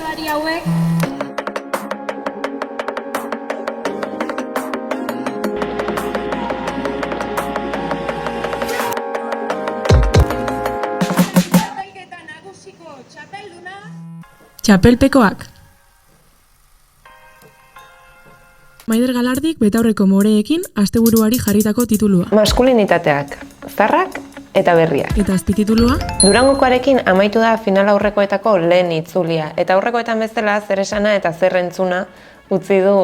bertsolari hauek txapelketa nagusiko txapelduna Txapelpekoak. Maider Galardik betaurreko moreekin asteburuari jarritako titulua. Maskulinitateak, zarrak eta berriak. Eta azpititulua? Durangokoarekin amaitu da final aurrekoetako lehen itzulia. Eta aurrekoetan bezala zer esana eta zer entzuna utzi du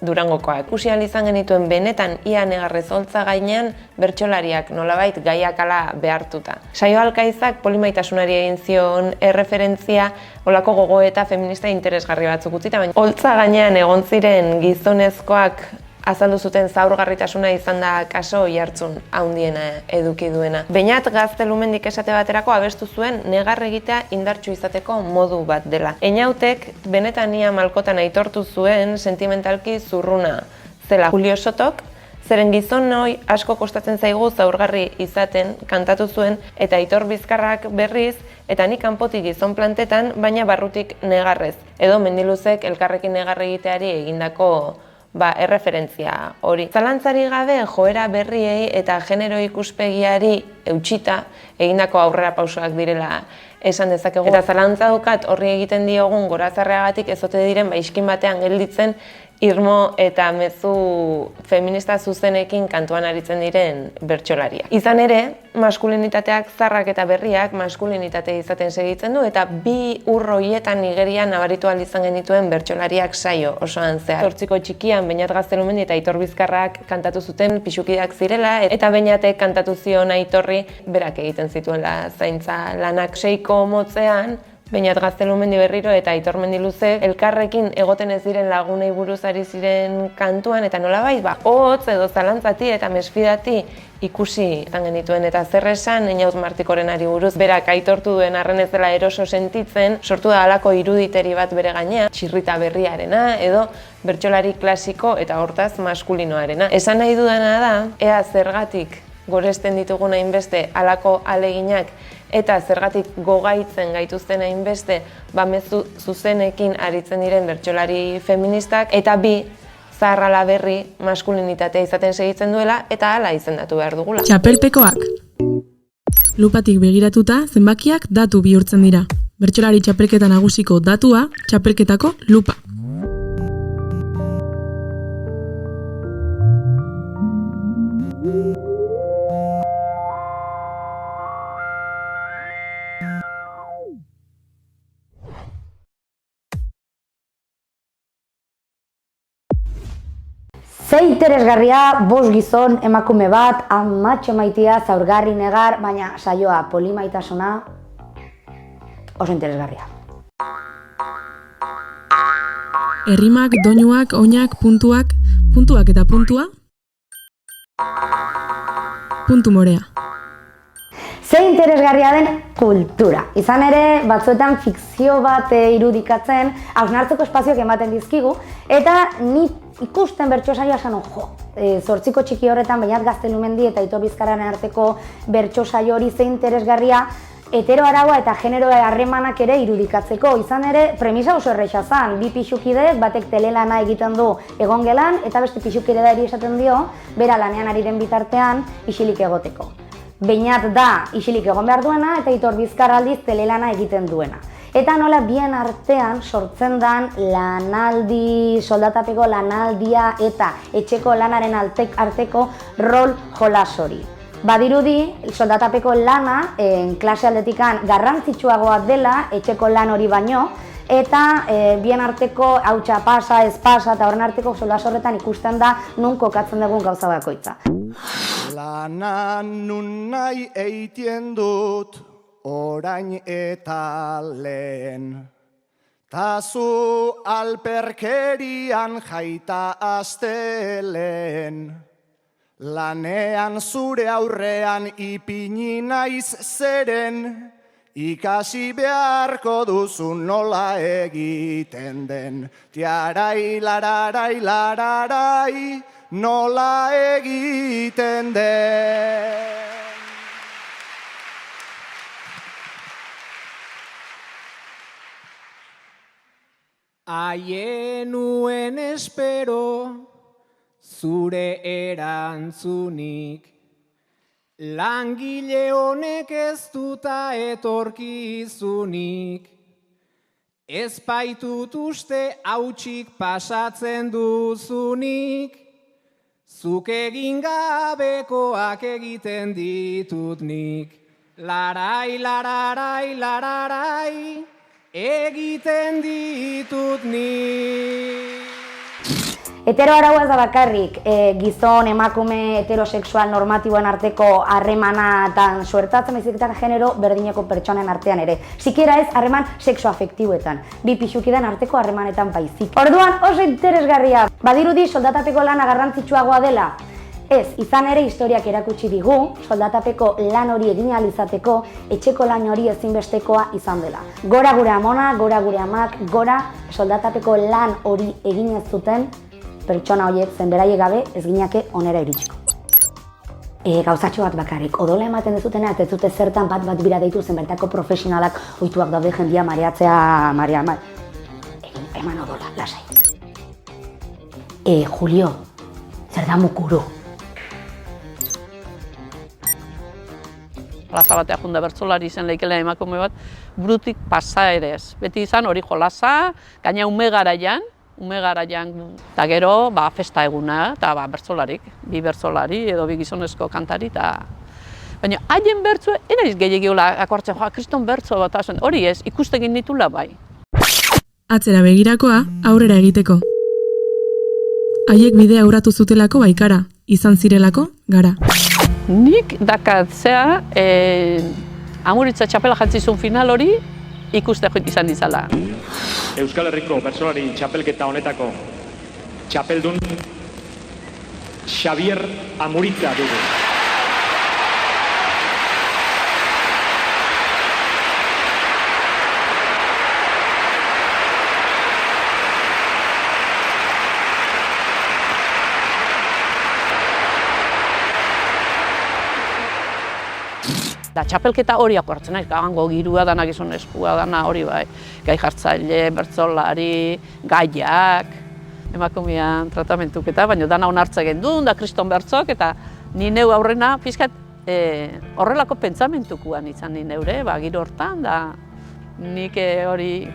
Durangokoa. Ikusi ahal izan genituen benetan ia negarrez holtza gainean bertsolariak nolabait gaiak ala behartuta. Saio Alkaizak polimaitasunari egin zion erreferentzia olako gogoeta feminista interesgarri batzuk utzita, baina holtza gainean egon ziren gizonezkoak azaldu zuten zaurgarritasuna izan da kaso oihartzun handiena eduki duena. Beñat Gaztelumendik esate baterako abestu zuen negar egitea indartsu izateko modu bat dela. Eñautek benetan ia malkotan aitortu zuen sentimentalki zurruna zela. Julio Sotok zeren gizon hoi asko kostatzen zaigu zaurgarri izaten kantatu zuen eta Aitor Bizkarrak berriz eta nik kanpotik gizon plantetan baina barrutik negarrez. Edo Mendiluzek elkarrekin negar egiteari egindako erreferentzia hori. Zalantzari gabe joera berriei eta genero ikuspegiari eutxita egindako aurrera pausoak direla esan dezakegu. Eta zalantza daukat horri egiten diogun gorazarreagatik ez ote diren iskin batean gelditzen irmo eta mezu feminista zuzenekin kantuan aritzen diren bertsolariak. Izan ere, maskulinitateak zarrak eta berriak maskulinitate izaten segitzen du eta bi urroietan Nigerian nabaritu ahal izan genituen bertsolariak saio osoan zehar. Zortziko txikian Beñat Gaztelumendi eta Aitor Bizkarrak kantatu zuten pixukideak zirela eta Beñatek kantatu zion Aitorri berak egiten zituela zaintza lanak. Seiko motzean Beñat Gaztelumendi berriro eta Aitor Mendiluze elkarrekin egoten ez diren lagunei buruz ari ziren kantuan eta nolabait hotz edo zalantzati eta mesfidati ikusi izan genituen eta zer esan Eñaut Martikorenari buruz berak aitortu duen arren ez dela eroso sentitzen, sortu da halako iruditeri bat bere gainean, txirrita berriarena edo bertsolari klasiko eta hortaz maskulinoarena. Esan nahi dudana da, ea zergatik goresten ditugun hainbeste halako aleginak eta zergatik gogaitzen gaituzten hainbeste mezu zuzenekin aritzen diren bertsolari feministak eta bi zahar ala berri maskulinitatea izaten segitzen duela eta hala izendatu behar dugula. Txapelpekoak. Lupatik begiratuta zenbakiak datu bihurtzen dira. Bertsolari txapelketa nagusiko datua, txapelketako lupa. Ze interesgarria, bost gizon, emakume bat, amatxo maitia, zaurgarri negar, baina saioa polimaitasuna oso interesgarria. Errimak, doinuak, oinak, puntuak eta puntua? Puntu morea. Ze interesgarria den kultura. Izan ere, batzuetan fikzio bat irudikatzen, hausnartzeko espazioak ematen dizkigu, eta ni ikusten bertso saioa esan zortziko txiki horretan Beñat Gaztelumendi eta Aitor Bizkarraren arteko bertso saio hori ze interesgarria heteroaraua eta genero harremanak ere irudikatzeko. Izan ere, premisa oso erresa zen, bi pixukideek batek telelana egiten du egongelan eta beste pixukidea esaten dio, bera lanean ari den bitartean isilik egoteko. Beñat da isilik egon behar duena eta Aitor Bizkarra aldiz telelana egiten duena. Eta nola bien artean sortzen den lanaldi, soldatapeko lanaldia eta etxeko lanaren arteko rol jolas hori. Badirudi, soldatapeko lana klase aldetikan garrantzitsuagoa dela etxeko lan hori baino, eta bien arteko hautsa pasa, ez pasa eta horren arteko solas horretan ikusten da nun kokatzen dugun gauza bakoitza. Lanan nun nahi eitien dut orain eta lehen, ta zu alperkerian jaita astelen, lanean zure aurrean ipini naiz zeren, ikasi beharko duzu nola egiten den, tiarai lararai lararai, nola egiten den. Aienuen espero zure erantzunik, langile honek ez duta etorkizunik, ez baitut uste hautsik pasatzen duzunik, zuk egin gabekoak egiten ditut nik. Larai, lararai, lararai, egiten ditut nik. Hetero arau ez da bakarrik, gizon, emakume, heterosexual normatiboen arteko harremanatan suertatzen, baizik eta genero berdineko pertsonen artean ere. Sikiera ez harreman sexoafektiboetan, bi pixukiden arteko harremanetan baizik. Orduan oso interesgarria, badirudi soldatapeko lana garrantzitsuagoa dela. Ez, izan ere historiak erakutsi digu, soldatapeko lan hori egin ahal izateko, etxeko lan hori ezinbestekoa izan dela. Gora gure amona, gora gure amak, gora soldatapeko lan hori egin ez zuten, pertsona horiek zen beraiek gabe ez ginake onera iritsiko. Gauzatxo bat bakarrik, odola ematen dezutena ez dute zertan bat bira deitu zen bertako profesionalak ohituak daude jendia mareatzea, eman odola, lasai. Julio, zer da mukuru? Plaza batea junda bertsolari izen leikela emakume bat, brutik pasa ere ez. Beti izan hori jolasa, gaina ume garaian, eta gero festa eguna, eta bertsolarik, bi bertsolari edo bi gizonezko kantari, baina haien bertsoa, enaiz gehiagiola akortzen, kriston bertso bat, hori ez, ikustegin ditula bai. Atzera begirakoa, aurrera egiteko. Haiek bidea aurratu zutelako baikara, izan zirelako gara. Nik dakatzea, Amuritza txapela jantzizun final hori, ikuste izan dizala. Euskal Herriko bertsolari txapelketa honetako txapeldun Xavier Amuritza dugu. Txapelketa hori hartzen naiz, gagango girua dana, gizonezkoa dana hori bai. Gai jartzaile, bertsolari, gaiak, emakumean tratamentuketa, baina dana onartza gendun, da kriston bertzok, eta ni neu aurrena, pixkat horrelako pentsamentukuan izan ni neure, giro hortan, da nik hori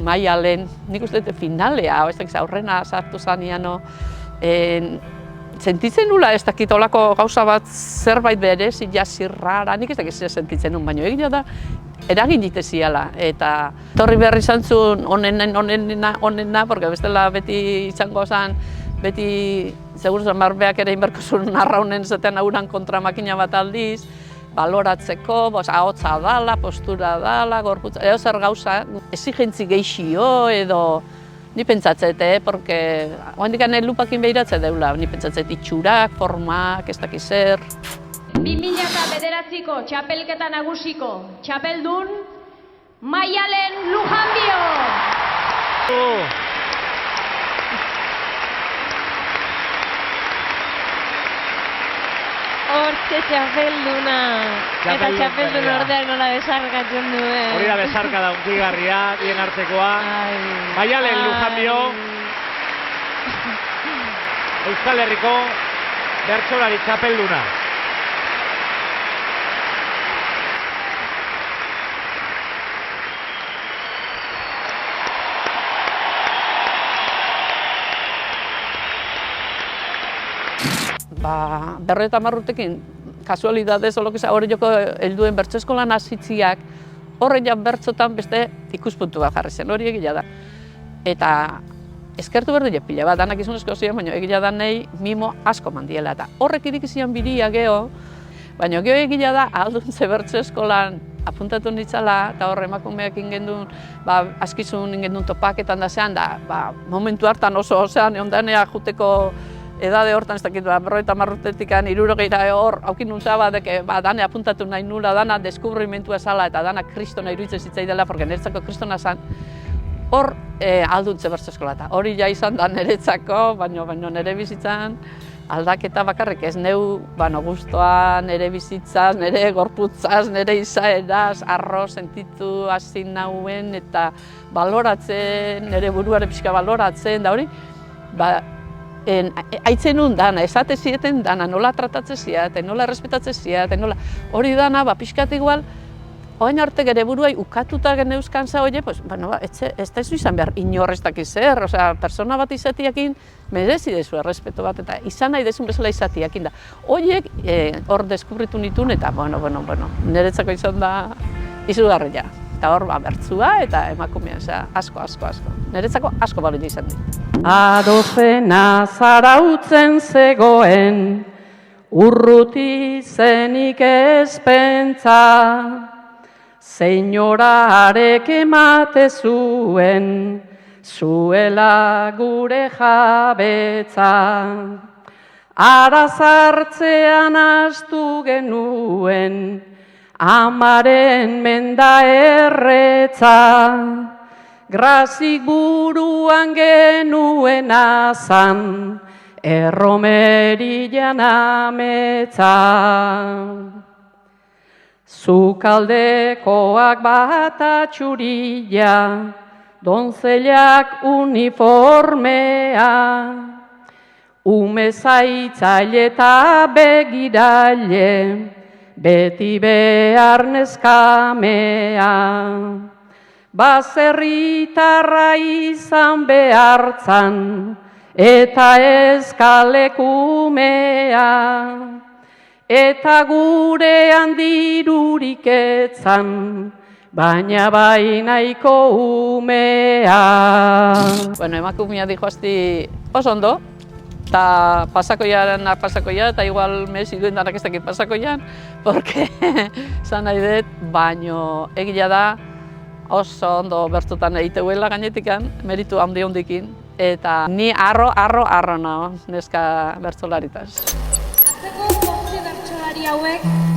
maialen, nik uste finalea, aurrena sartu zanean, sentitzen nula ez dakit olako gauza bat zerbait berez, zirrara, nik ez dakit sentitzen nun, baina egia da eragin diteziala. Eta torri behar izan zuen onena, porque bestela beti izango zen, beti seguru zen barbeak ere inberko zuen arraunen zaten auran kontra makina bat aldiz, baloratzeko, ahotsa dala, postura dala, gorputza, edo zer gauza, exigentzi geixio edo ni pentsatzet, porque oandik ane lupakin behiratzea deula, ni pentsatzet itxurak, formak, ez dakiz zer. 2009ko txapelketa nagusiko txapeldun Maialen Lujanbio! Hortxe txapelduna, eta txapeldun ordeak nola besarkatzen duen. Hori da besarka da unkigarria, bien artekoa. Maialen Lujanbio, Euskal Herriko bertsolari txapelduna. Berrogeita hamar urtekin, kasualidadez, hori joko helduen bertso eskolan hasitziak, horrean bertsotan beste ikuspuntu bat jarri zen, hori egia da. Eta eskertu berdu pila bat, danak izunezko ziren, baina egia da nahi mimo asko mandiela. Eta horrek irikizian bidia geho, baina geho egia da alduntze bertso eskolan apuntatu nitzala, eta horre emakumeak ingendun, askizun ingendun topaketan da zean, momentu hartan oso osean, ondanea juteko edade hortan, ez dakit, berrogeita hamar urtetik 60 hor, haukin nuntzea dane apuntatu nahi nula, dana deskubrimentua zala eta dana kristona iruditzen zitzaidela, porque niretzako kristona zan, hor alduntze bertso eskola. Hori ja izan da niretzako, baina nire bizitzan, aldaketa bakarrik ez neu, guztua, nire bizitzaz, nire gorputzaz, nire izaeraz, arro sentitu hasi nauen eta baloratzen, nire buruare pixka baloratzen, da hori, aitzen nun dana, esate zieten dana, nola tratatzen ziaten, nola errespetatzen ziaten, nola, hori dana, pixkat igual, oain arte gere buruai ukatuta geneuzkan za hori, ez da izu izan behar inorreztak izer, persona bat izatiakin merezi dezu errespeto bat, eta izan nahi dezun bezala izatiakin da. Horiek hor deskubritu nituen, eta, niretzako izan da izugarria. Eta hor, bertzua eta emakumea, asko. Niretzako asko balio izan dit. Adozena zarautzen zegoen, urruti zenik ezpentza, Seinyorarek emate zuen, zuela gure jabetza. Arazartzean astu genuen, amaren menda erretza. Grazik buruan genuen azan, erromerian ametza. Zukaldekoak bata txurila, donzelak uniformea, ume zaitzaile eta begiraile, beti behar neskamea. Baserritarra izan behartzan, eta ez kalekumea. Eta gure handirurik etzan, baina bai nahiko umea. Emakumea dijo hasti oso ondo, eta pasakoia, eta igual mezi duen danak ez dakit pasakoian, porque zan nahi dut, baino egia da oso ondo bertutan egiteuela gainetikan, meritu handi hondikin, eta ni arro nago neska bertzolaritaz. Atzeko 8 bertsolari hauek